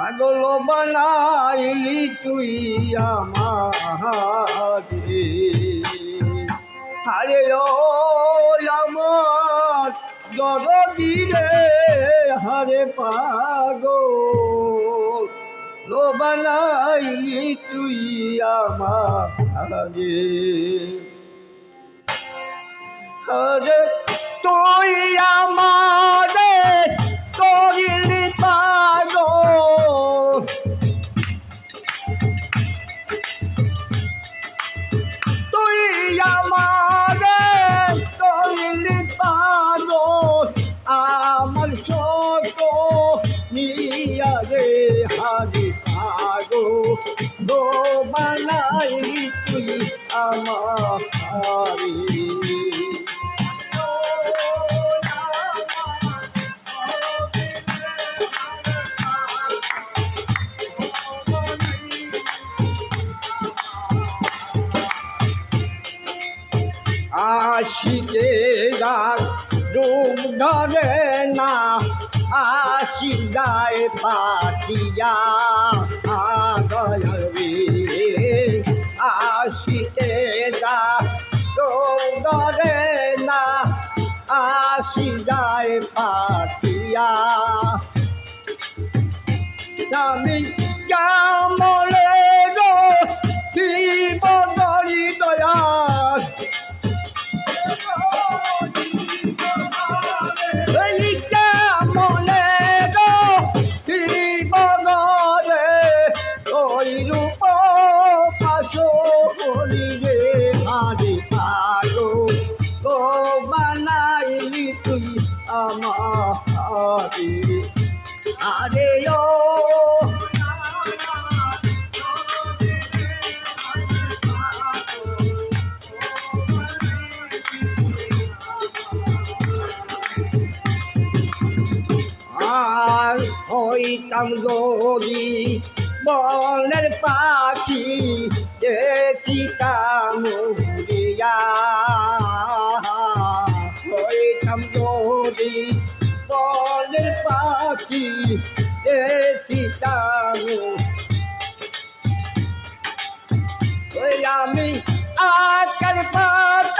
পাগল বানাইলি তুই আমারে হারে ও আমার দরদি রে হারে পাগল বানাইলি তুই আমারে হরে তুই আমারে করিলি পাগল তুই আমারে করিলি পাগল আমার ছোট নিয়া রে হারি পাগল বানাইলি তুই আমারে আশিকে গার রূপ ধরে না আশি গায়ে পাঠিয়া দয়ারে আশিকে গার রূপ ধরে না আশি গায়ে পাঠিয়া আমি কেমনে গো শিব দরি দয়াল মনে গো জীবনে ওই রূপ পাশ করি রে হারি পাগো গো বানাইলি তুই আমারে আরে ও আর হইতাম যদি বনের পাখি দেখিতাম উড়িয়া হইতাম যদি বনের পাখি দেখিতাম ওই আমি আকার পাত